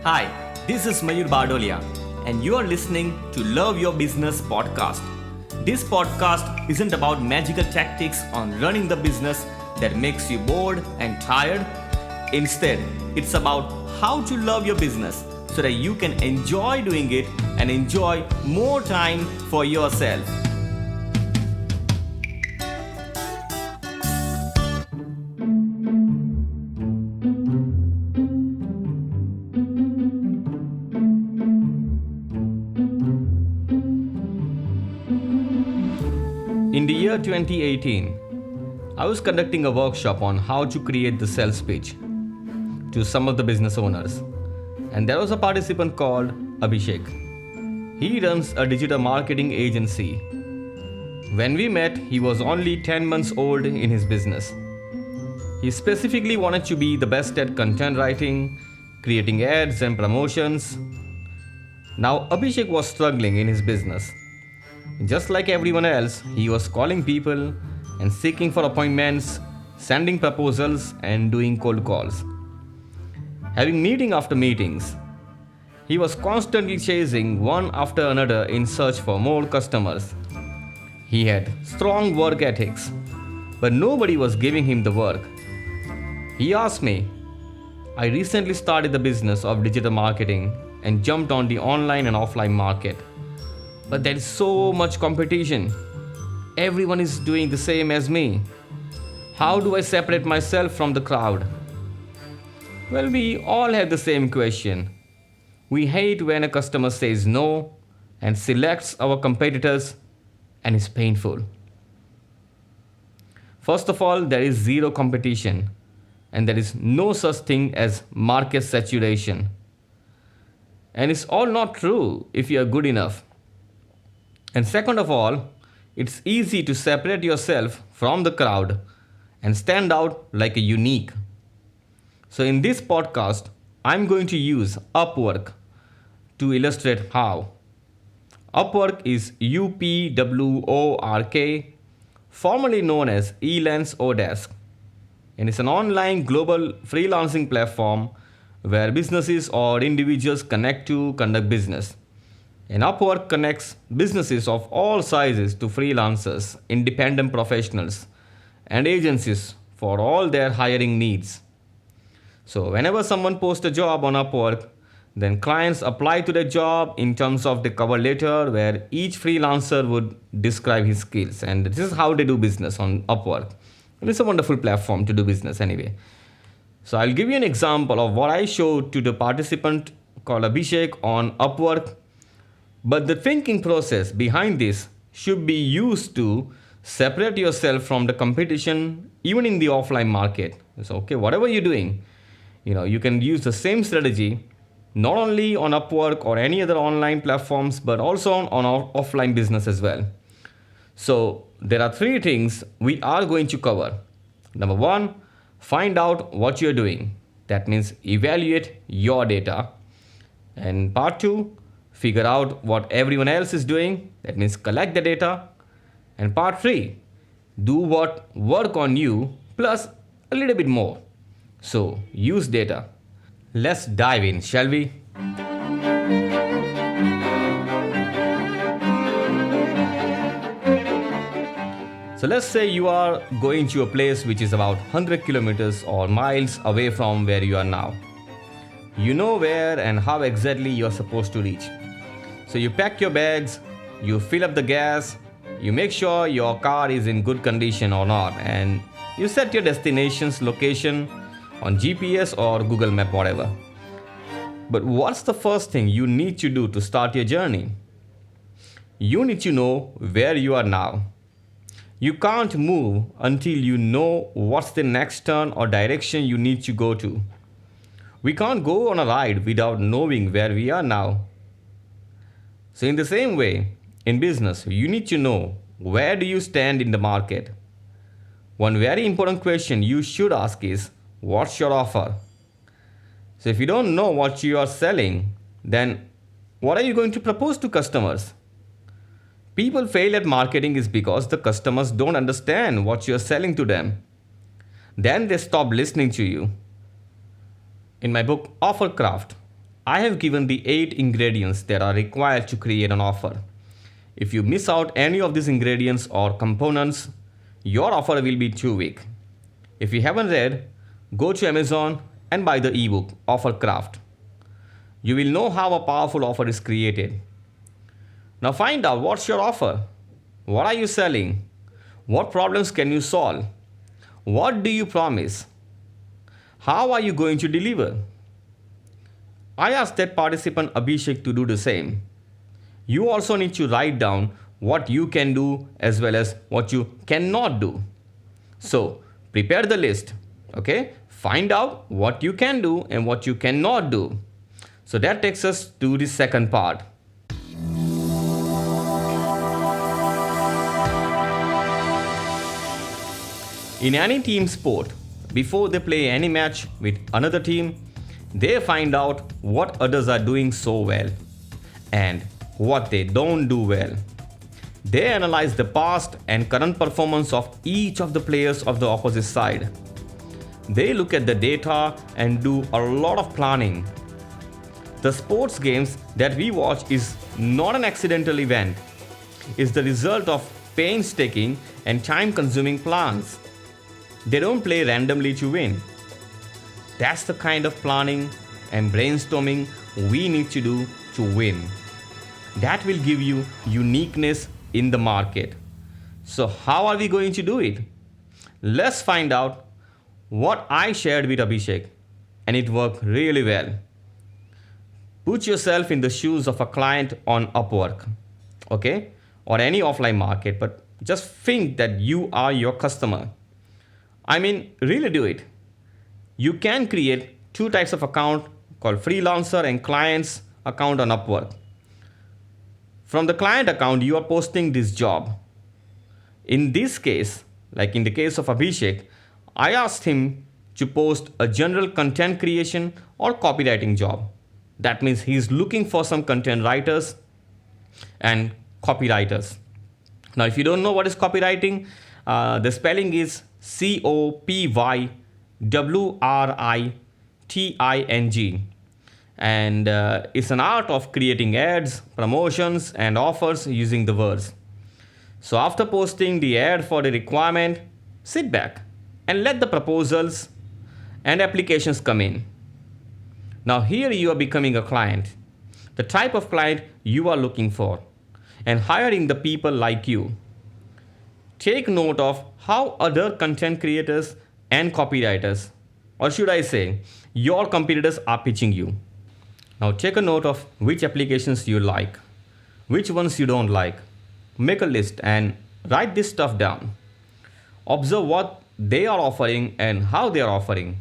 Hi, this is Mayur and you are listening to Love Your Business podcast. This podcast isn't about magical tactics on running the business that makes you bored and tired. Instead, it's about how to love your business so that you can enjoy doing it and enjoy more time for yourself. In the year 2018, I was conducting a workshop on how to create the sales pitch to some of the business owners. And there was a participant called Abhishek. He runs a digital marketing agency. When we met, he was only 10 months old in his business. He specifically wanted to be the best at content writing, creating ads and promotions. Now, Abhishek was struggling in his business. Just like everyone else, he was calling people and seeking for appointments, sending proposals, and doing cold calls. Having meeting after meetings, he was constantly chasing one after another in search for more customers. He had strong work ethics, but nobody was giving him the work. He asked me, I recently started the business of digital marketing and jumped on the online and offline market. But there is so much competition. Everyone is doing the same as me. How do I separate myself from the crowd? Well, we all have the same question. We hate when a customer says no and selects our competitors, and it's painful. First of all, there is zero competition, and there is no such thing as market saturation. And it's all not true if you are good enough. And second of all, it's easy to separate yourself from the crowd and stand out like a unique. So in this podcast, I'm going to use Upwork to illustrate how. Upwork is UPWORK, formerly known as Elance Odesk, and it's an online global freelancing platform where businesses or individuals connect to conduct business. And Upwork connects businesses of all sizes to freelancers, independent professionals, and agencies for all their hiring needs. So, whenever someone posts a job on Upwork, then clients apply to the job in terms of the cover letter where each freelancer would describe his skills. And this is how they do business on Upwork. And it's a wonderful platform to do business anyway. So, I'll give you an example of what I showed to the participant called Abhishek on Upwork. But the thinking process behind this should be used to separate yourself from the competition even in the offline market. So, okay, whatever you're doing, you can use the same strategy not only on Upwork or any other online platforms, but also on offline business as well. So, there are three things we are going to cover. Number one, find out what you're doing. That means evaluate your data. And part two, figure out what everyone else is doing. That means collect the data. And part three, do what work on you plus a little bit more. So use data. Let's dive in, shall we? So let's say you are going to a place which is about 100 kilometers or miles away from where you are now. You know where and how exactly you are supposed to reach. So you pack your bags, you fill up the gas, you make sure your car is in good condition or not, and you set your destination's location on GPS or Google Map, whatever. But what's the first thing you need to do to start your journey? You need to know where you are now. You can't move until you know what's the next turn or direction you need to go to. We can't go on a ride without knowing where we are now. So in the same way, in business, you need to know where do you stand in the market. One very important question you should ask is, what's your offer? So if you don't know what you are selling, then what are you going to propose to customers? People fail at marketing is because the customers don't understand what you are selling to them. Then they stop listening to you. In my book Offer Craft, I have given the 8 ingredients that are required to create an offer. If you miss out any of these ingredients or components, your offer will be too weak. If you haven't read, go to Amazon and buy the ebook Offer Craft. You will know how a powerful offer is created. Now find out what's your offer. What are you selling? What problems can you solve? What do you promise? How are you going to deliver? I asked that participant Abhishek to do the same. You also need to write down what you can do as well as what you cannot do. So, prepare the list. Okay? Find out what you can do and what you cannot do. So, that takes us to the second part. In any team sport, before they play any match with another team, they find out what others are doing so well and what they don't do well. They analyze the past and current performance of each of the players of the opposite side. They look at the data and do a lot of planning. The sports games that we watch is not an accidental event. It's the result of painstaking and time-consuming plans. They don't play randomly to win. That's the kind of planning and brainstorming we need to do to win. That will give you uniqueness in the market. So, how are we going to do it? Let's find out what I shared with Abhishek, and it worked really well. Put yourself in the shoes of a client on Upwork, okay, or any offline market, but just think that you are your customer. I mean, really do it. You can create 2 types of account called freelancer and clients account on Upwork. From the client account, you are posting this job. In this case, like in the case of Abhishek, I asked him to post a general content creation or copywriting job. That means he's looking for some content writers and copywriters. Now, if you don't know what is copywriting, the spelling is COPYWRITING. And it's an art of creating ads, promotions, and offers using the words. So after posting the ad for the requirement, sit back and let the proposals and applications come in. Now here you are becoming a client, the type of client you are looking for, and hiring the people like you. Take note of how other content creators and copywriters, or should I say, your competitors are pitching you. Now take a note of which applications you like, which ones you don't like. Make a list and write this stuff down. Observe what they are offering and how they are offering.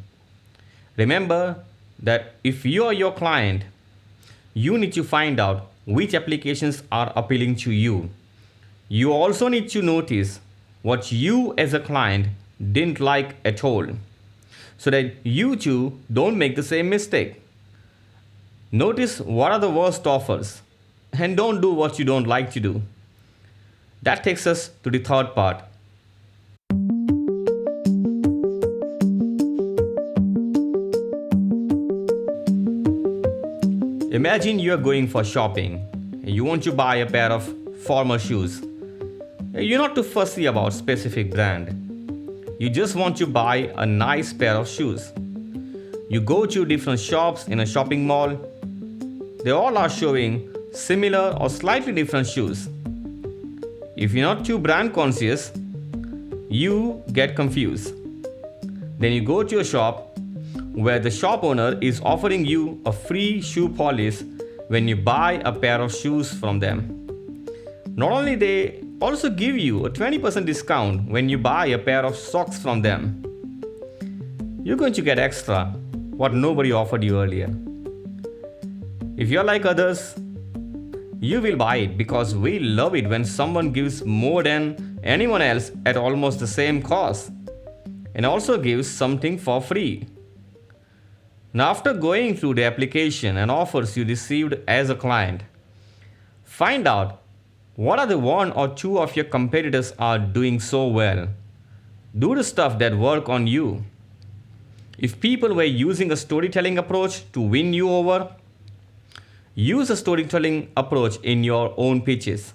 Remember that if you are your client, you need to find out which applications are appealing to you. You also need to notice what you as a client didn't like at all, so that you too don't make the same mistake. Notice what are the worst offers and don't do what you don't like to do. That takes us to the third part. Imagine you are going for shopping. You want to buy a pair of formal shoes. You're not too fussy about specific brand. You just want to buy a nice pair of shoes. You go to different shops in a shopping mall. They all are showing similar or slightly different shoes. If you're not too brand conscious, you get confused. Then you go to a shop where the shop owner is offering you a free shoe polish when you buy a pair of shoes from them. Not only they also give you a 20% discount when you buy a pair of socks from them. You're going to get extra, what nobody offered you earlier. If you're like others, you will buy it because we love it when someone gives more than anyone else at almost the same cost and also gives something for free. Now, after going through the application and offers you received as a client, find out what are the 1 or 2 of your competitors are doing so well. Do the stuff that work on you. If people were using a storytelling approach to win you over, Use a storytelling approach in your own pitches.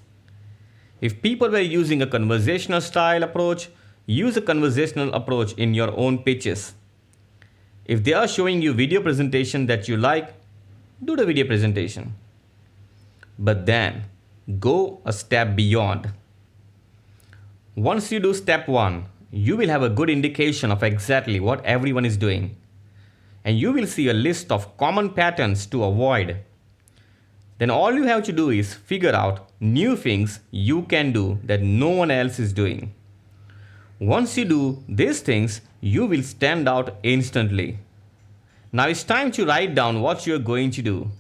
If people were using a conversational style approach, use a conversational approach in your own pitches. If they are showing you video presentation that you like, do the video presentation. But then go a step beyond. Once you do step 1, you will have a good indication of exactly what everyone is doing. And you will see a list of common patterns to avoid. Then all you have to do is figure out new things you can do that no one else is doing. Once you do these things, you will stand out instantly. Now it's time to write down what you are going to do.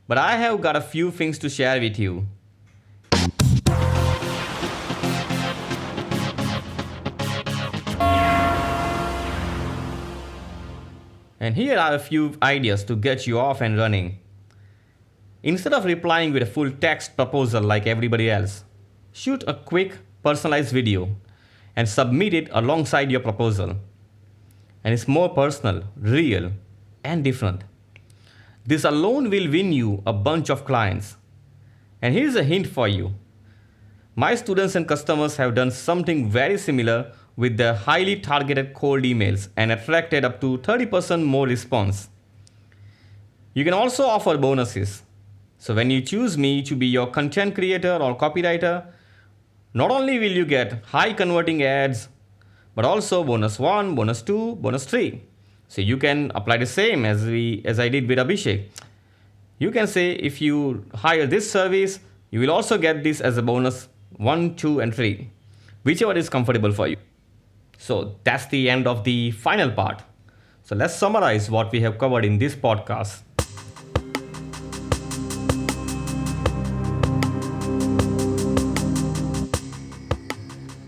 But I have got a few things to share with you. And here are a few ideas to get you off and running. Instead of replying with a full text proposal like everybody else, shoot a quick personalized video and submit it alongside your proposal. And it's more personal, real, and different. This alone will win you a bunch of clients. And here's a hint for you. My students and customers have done something very similar with their highly targeted cold emails and attracted up to 30% more response. You can also offer bonuses. So when you choose me to be your content creator or copywriter, not only will you get high converting ads, but also bonus 1, bonus 2, bonus 3. So you can apply the same as I did with Abhishek. You can say if you hire this service, you will also get this as a bonus 1, 2, and 3, whichever is comfortable for you. So that's the end of the final part. So let's summarize what we have covered in this podcast.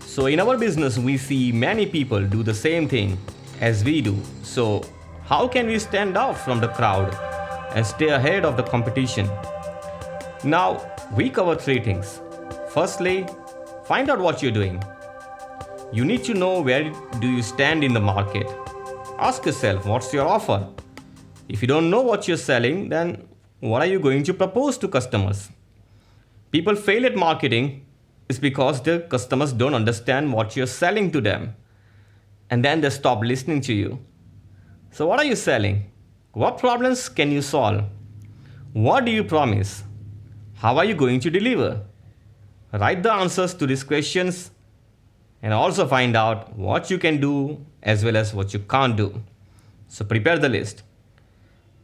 So in our business, we see many people do the same thing as we do. So how can we stand out from the crowd and stay ahead of the competition? Now, we cover 3 things. Firstly, find out what you're doing. You need to know where do you stand in the market. Ask yourself, what's your offer? If you don't know what you're selling, then what are you going to propose to customers? People fail at marketing is because their customers don't understand what you're selling to them. And then they stop listening to you. So what are you selling? What problems can you solve? What do you promise? How are you going to deliver? Write the answers to these questions and also find out what you can do as well as what you can't do. So prepare the list.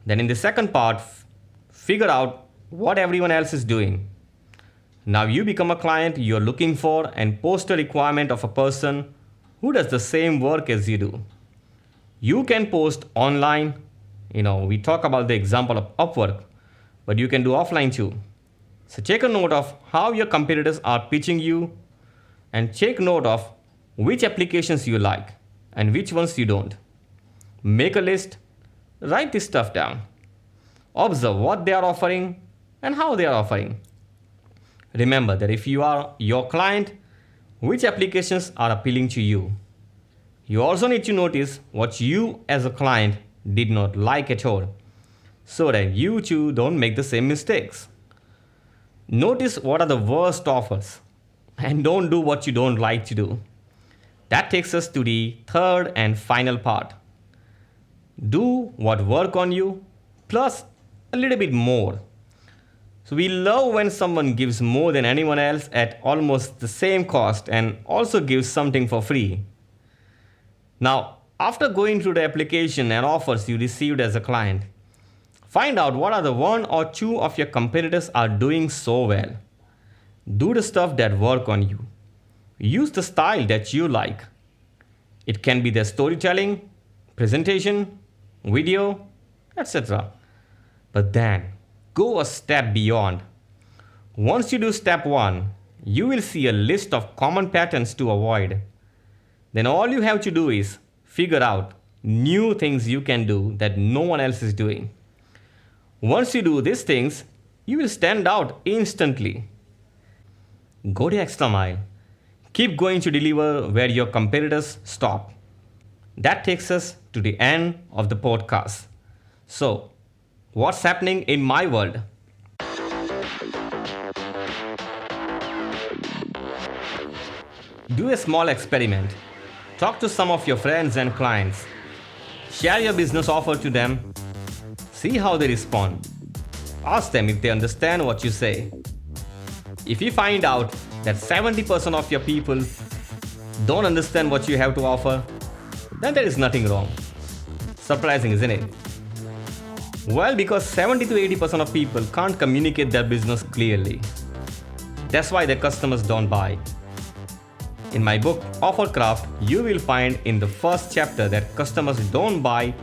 Then in the second part, figure out what everyone else is doing. Now you become a client you're looking for and post a requirement of a person who does the same work as you do. You can post online. We talk about the example of Upwork, but you can do offline too. So take a note of how your competitors are pitching you and take note of which applications you like and which ones you don't. Make a list, write this stuff down. Observe what they are offering and how they are offering. Remember that if you are your client, which applications are appealing to you. You also need to notice what you as a client did not like at all, so that you too don't make the same mistakes. Notice what are the worst offers and don't do what you don't like to do. That takes us to the third and final part. Do what works on you plus a little bit more. So we love when someone gives more than anyone else at almost the same cost and also gives something for free. Now, after going through the application and offers you received as a client, find out what are the 1 or 2 of your competitors are doing so well. Do the stuff that work on you. Use the style that you like. It can be their storytelling, presentation, video, etc. But then, go a step beyond. Once you do step 1, you will see a list of common patterns to avoid. Then all you have to do is figure out new things you can do that no one else is doing. Once you do these things, you will stand out instantly. Go the extra mile. Keep going to deliver where your competitors stop. That takes us to the end of the podcast. So, What's happening in my world? Do a small experiment. Talk to some of your friends and clients. Share your business offer to them. See how they respond. Ask them if they understand what you say. If you find out that 70% of your people don't understand what you have to offer, then there is nothing wrong. Surprising, isn't it? Well, because 70 to 80% of people can't communicate their business clearly. That's why their customers don't buy. In my book, Offercraft, you will find in the first chapter that customers don't buy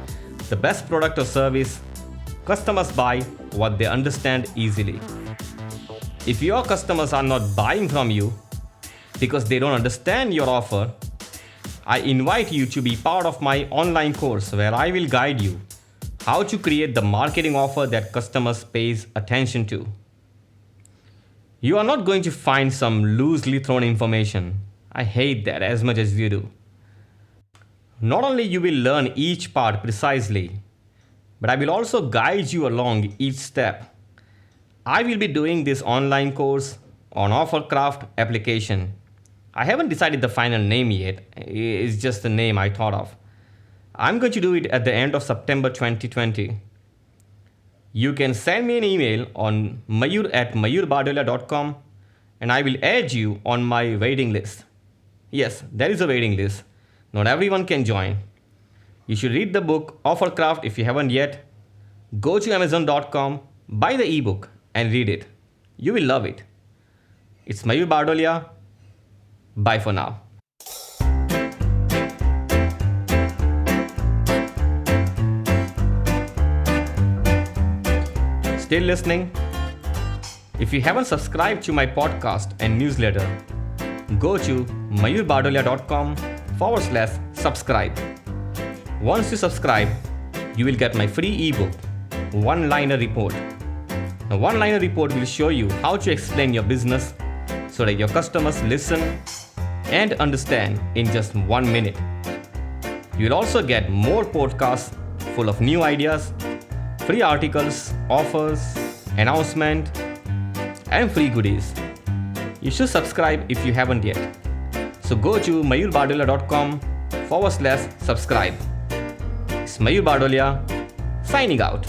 the best product or service. Customers buy what they understand easily. If your customers are not buying from you because they don't understand your offer, I invite you to be part of my online course where I will guide you how to create the marketing offer that customers pays attention to. You are not going to find some loosely thrown information. I hate that as much as you do. Not only you will learn each part precisely, but I will also guide you along each step. I will be doing this online course on Offercraft application. I haven't decided the final name yet. It's just the name I thought of. I'm going to do it at the end of September 2020. You can send me an email on mayur@mayurbadolia.com and I will add you on my waiting list. Yes, there is a waiting list. Not everyone can join. You should read the book Offercraft if you haven't yet. Go to Amazon.com, buy the ebook and read it. You will love it. It's Mayur Badolia. Bye for now. Still listening? If you haven't subscribed to my podcast and newsletter, go to mayurbadolia.com/subscribe. Once you subscribe, you will get my free ebook, One-Liner Report. The One-Liner Report will show you how to explain your business so that your customers listen and understand in just 1 minute. You will also get more podcasts full of new ideas, free articles, offers, announcement, and free goodies. You should subscribe if you haven't yet. So go to mayurbadolia.com/subscribe. It's Mayur Badolia signing out.